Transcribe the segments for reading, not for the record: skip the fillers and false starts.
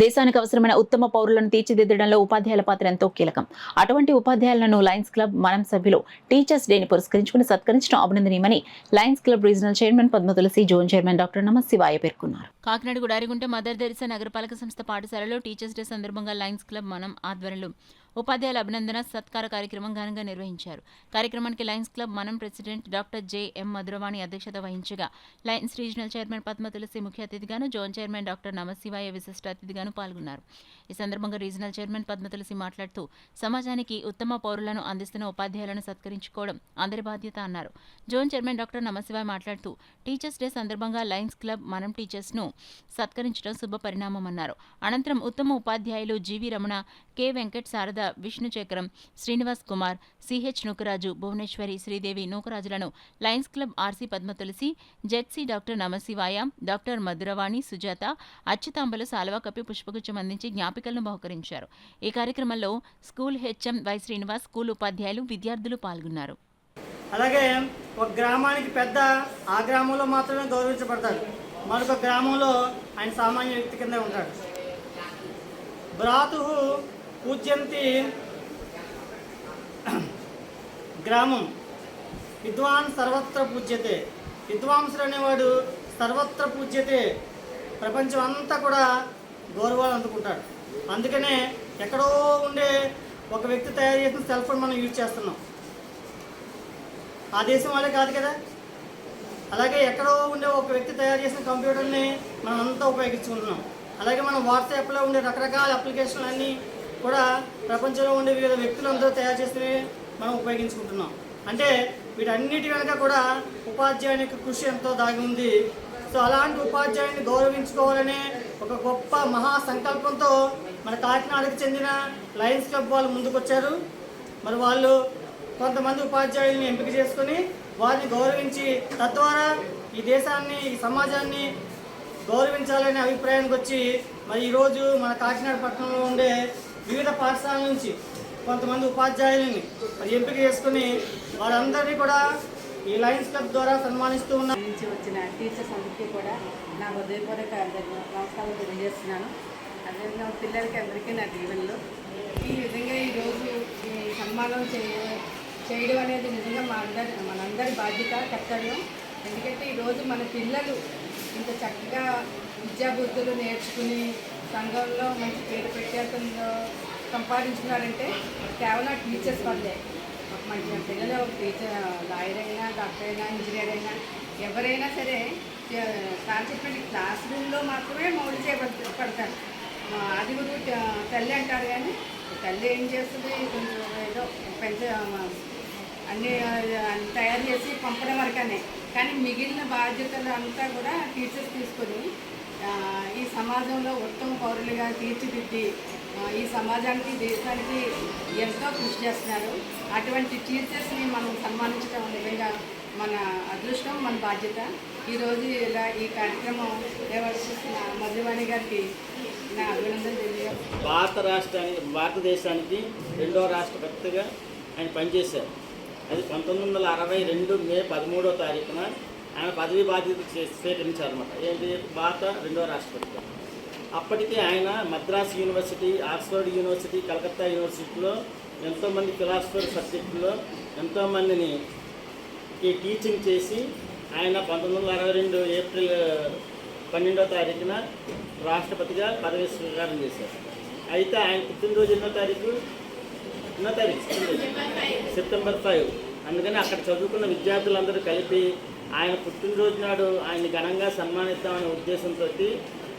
దేశానికి అవసరమైన ఉత్తమ పౌరులను తీర్చిదిద్దడంలో ఉపాధ్యాయుల పాత్ర ఎంతో కీలకం. అటువంటి ఉపాధ్యాయులను లయన్స్ క్లబ్ మనం సభ్యులు టీచర్స్ డేని పురస్కరించుకుని సత్కరించడం అభినందనీయమని Lions Club regional chairman Padma Tulasi, zone chairman doctor Namasivaya పేర్కొన్నారు. కాకినాడ గుడారిగుంట మదర్ తెరిసా నగరపాలక సంస్థ పాఠశాలలో టీచర్స్ డే సందర్భంగా లయన్స్ క్లబ్ మనం ఆధ్వర్యంలో ఉపాధ్యాయుల అభినందన సత్కార కార్యక్రమం ఘనంగా నిర్వహించారు. కార్యక్రమానికి Lions Club Manam president doctor J M. Madhuravani అధ్యక్షత వహించగా Lions regional chairman Padma Tulasi ముఖ్య అతిథిగాను, జోన్ చైర్మన్ డాక్టర్ నమశివాయ విశిష్ట అతిథిగాను పాల్గొన్నారు. ఈ సందర్భంగా రీజనల్ చైర్మన్ పద్మ తులసి మాట్లాడుతూ సమాజానికి ఉత్తమ పౌరులను అందిస్తున్న ఉపాధ్యాయులను సత్కరించుకోవడం అందరి బాధ్యత అన్నారు. జోన్ చైర్మన్ డాక్టర్ నమశివాయ మాట్లాడుతూ టీచర్స్ డే సందర్భంగా లయన్స్ క్లబ్ మనం టీచర్స్ ను సత్కరించడం శుభ పరిణామమన్నారు. అనంతరం ఉత్తమ ఉపాధ్యాయులు G V Ramana, K Venkat, Sharada, Vishnuchakram, Srinivas Kumar, CH Nookaraju, Bhuvaneswari, Sridevi, నూకరాజులను Lions Club RC Padma Tulasi, ZC doctor Namasivaya, doctor Madhuravani, Sujatha, అచ్యుతాంబలు సాల్వా కప్పి పుష్పగుచ్చం అందించి జ్ఞాపికలను బహుకరించారు. ఈ కార్యక్రమంలో school HM Y Srinivas, school ఉపాధ్యాయులు, విద్యార్థులు పాల్గొన్నారు. అలాగే ఒక గ్రామానికి పెద్ద ఆ గ్రామంలో మాత్రమే గౌరవించబడతాడు. మరొక గ్రామంలో ఆయన సామాన్య వ్యక్తి కింద ఉంటాడు. భ్రాతు పూజ్యంతి గ్రామం, విద్వాన్ సర్వత్ర పూజ్యతే. విద్వాంసుడు అనేవాడు సర్వత్ర పూజ్యతే, ప్రపంచం అంతా కూడా గౌరవాలు అందుకుంటాడు. అందుకనే ఎక్కడో ఉండే ఒక వ్యక్తి తయారు చేసిన సెల్ ఫోన్ మనం యూజ్ చేస్తున్నాం. ఆ దేశం వాళ్ళే కాదు కదా. అలాగే ఎక్కడో ఉండే ఒక వ్యక్తి తయారు చేసిన కంప్యూటర్ని మనం అంతా ఉపయోగించుకుంటున్నాం. అలాగే మనం వాట్సాప్లో ఉండే రకరకాల అప్లికేషన్లు అన్నీ కూడా ప్రపంచంలో ఉండే వివిధ వ్యక్తులందరూ తయారు చేసినవి మనం ఉపయోగించుకుంటున్నాం. అంటే వీటన్నిటి వెనుక కూడా ఉపాధ్యాయుని యొక్క కృషి ఎంతో దాగి ఉంది. సో అలాంటి ఉపాధ్యాయుని గౌరవించుకోవాలనే ఒక గొప్ప మహా సంకల్పంతో మన కాకినాడకు చెందిన లయన్స్ క్లబ్ వాళ్ళు ముందుకొచ్చారు. మరి వాళ్ళు కొంతమంది ఉపాధ్యాయుల్ని ఎంపిక చేసుకొని వారిని గౌరవించి తద్వారా ఈ దేశాన్ని, ఈ సమాజాన్ని గౌరవించాలనే అభిప్రాయానికి వచ్చి మరి ఈరోజు మన కాకినాడ పట్టణంలో ఉండే వివిధ పాఠశాలల నుంచి కొంతమంది ఉపాధ్యాయులని మరి ఎంపిక చేసుకుని వారందరినీ కూడా ఈ లయన్స్ క్లబ్ ద్వారా సన్మానిస్తూ ఉన్నారు. నుంచి వచ్చిన టీచర్స్ అందరికీ కూడా నా హృదయపూర్వక నమస్కారం తెలియజేస్తున్నాను. అదేవిధంగా పిల్లలకి అందరికీ నా దీవెనలు. ఈ విధంగా ఈరోజు ఈ సన్మానం చేయడం అనేది నిజంగా మనందరి బాధ్యత, కర్తవ్యం. ఎందుకంటే ఈరోజు మన పిల్లలు ఇంత చక్కగా విద్యాబుద్ధులు నేర్చుకుని సంఘంలో మంచి పేరు ప్రఖ్యాతంలో సంపాదించున్నారంటే కేవలం టీచర్స్ వల్లే. మంచి పిల్లలు టీచర్, లాయర్ అయినా, డాక్టర్ అయినా, ఇంజనీర్ అయినా, ఎవరైనా సరే సార్ చెప్పిన క్లాస్ రూమ్లో మాత్రమే మౌలు చేయబడతారు. అది కూడా తల్లి అంటారు, కానీ తల్లి ఏం చేస్తుంది, కొంచెం ఏదో అన్నీ తయారు చేసి పంపడం వరకనే. కానీ మిగిలిన బాధ్యతలు అంతా కూడా టీచర్స్ తీసుకొని ఈ సమాజంలో ఉత్తమ పౌరులుగా తీర్చిదిద్ది ఈ సమాజానికి, దేశానికి ఎంతో కృషి చేస్తున్నారు. అటువంటి టీచర్స్ని మనం సన్మానించడం నిజంగా మన అదృష్టం, మన బాధ్యత. ఈరోజు ఇలా ఈ కార్యక్రమం నిర్వహిస్తున్న మధురవాణి గారికి నా అభినందనలు తెలియజేస్తాను. భారతదేశానికి 2వ రాష్ట్రపతిగా ఆయన పనిచేశారు. అది 1962 మే 13వ తారీఖున ఆయన పదవి బాధ్యత స్వీకరించారన్నమాట. ఏంటి, భారత 2వ రాష్ట్రపతిగా. అప్పటికే ఆయన Madras university, Oxford university, Calcutta యూనివర్సిటీలో ఎంతోమంది ఫిలాసఫర్ సబ్జెక్టులో ఎంతోమందిని టీచింగ్ చేసి ఆయన 1962 ఏప్రిల్ 12వ తారీఖున రాష్ట్రపతిగా పదవి స్వీకారం చేశారు. అయితే ఆయన పుట్టినరోజు ఎన్నో తారీఖు సెప్టెంబర్ 5. అందుకని అక్కడ చదువుకున్న విద్యార్థులందరూ కలిపి ఆయన పుట్టినరోజు నాడు ఆయన్ని ఘనంగా సన్మానిద్దామనే ఉద్దేశంతో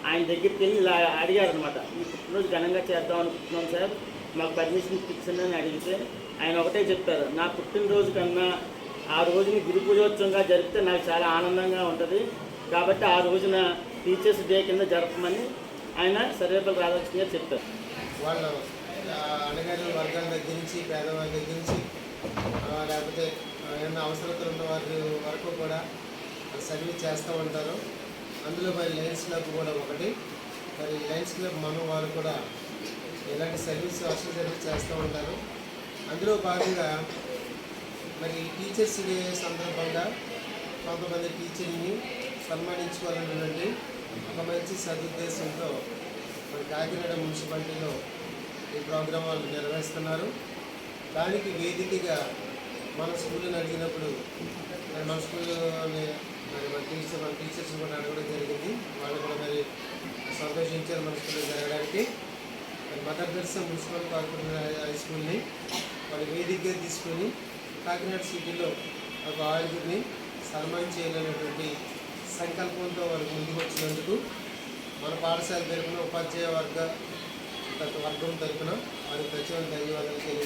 ఆయన దగ్గరికి వెళ్ళి ఇలా అడిగారనమాట. ఈ పుట్టినరోజు ఘనంగా చేద్దాం అనుకుంటున్నాం సార్, మాకు పర్మిషన్ ఇచ్చింది అని అడిగితే ఆయన ఒకటే చెప్పారు, నా పుట్టినరోజు కన్నా ఆ రోజుని గురు పూజోత్సవంగా జరిపితే నాకు చాలా ఆనందంగా ఉంటుంది, కాబట్టి ఆ రోజున టీచర్స్ డే కింద జరపమని ఆయన సర్వేపల్లి రాధాకృష్ణ గారు చెప్పారు. వాళ్ళు అణగారిన వర్గాల దగ్గర నుంచి, పేదవాళ్ళ దగ్గర నుంచి, లేకపోతే ఏమైనా అవసరతలు ఉన్న వారి వరకు కూడా సర్వీస్ చేస్తూ ఉంటారు. అందులో మరి లయన్స్ క్లబ్ కూడా ఒకటి. మరి లయన్స్ క్లబ్ మనం వారు కూడా ఇలాంటి సోషల్ సర్వీస్ చేస్తూ ఉంటారు. అందులో భాగంగా మరి టీచర్స్ డే సందర్భంగా కొంతమంది టీచర్ని సన్మానించుకోవాలనేటువంటి ఒక మంచి సదుద్దేశంతో మరి కాకినాడ మున్సిపాలిటీలో ఈ ప్రోగ్రాం వాళ్ళు నిర్వహిస్తున్నారు. దానికి వేదికగా మన స్కూల్ని అడిగినప్పుడు మరి మన స్కూల్లోని మరి మన టీచర్స్ కూడా అడగడం జరిగింది. వాళ్ళు కూడా మరి సంతోషించారు మన స్కూల్లో జరగడానికి. మరి mother Teresa municipal corporation high స్కూల్ని మరి వేదికగా తీసుకొని కాకినాడ సిటీలో ఒక 6గురిని సన్మానించాలనేటువంటి సంకల్పంతో వారికి ముందుకు వచ్చినందుకు మన పాఠశాల తరపున ఉపాధ్యాయ వర్గం తరపున వారికి ప్రత్యేక ధన్యవాదాలు తెలియజేస్తున్నాను.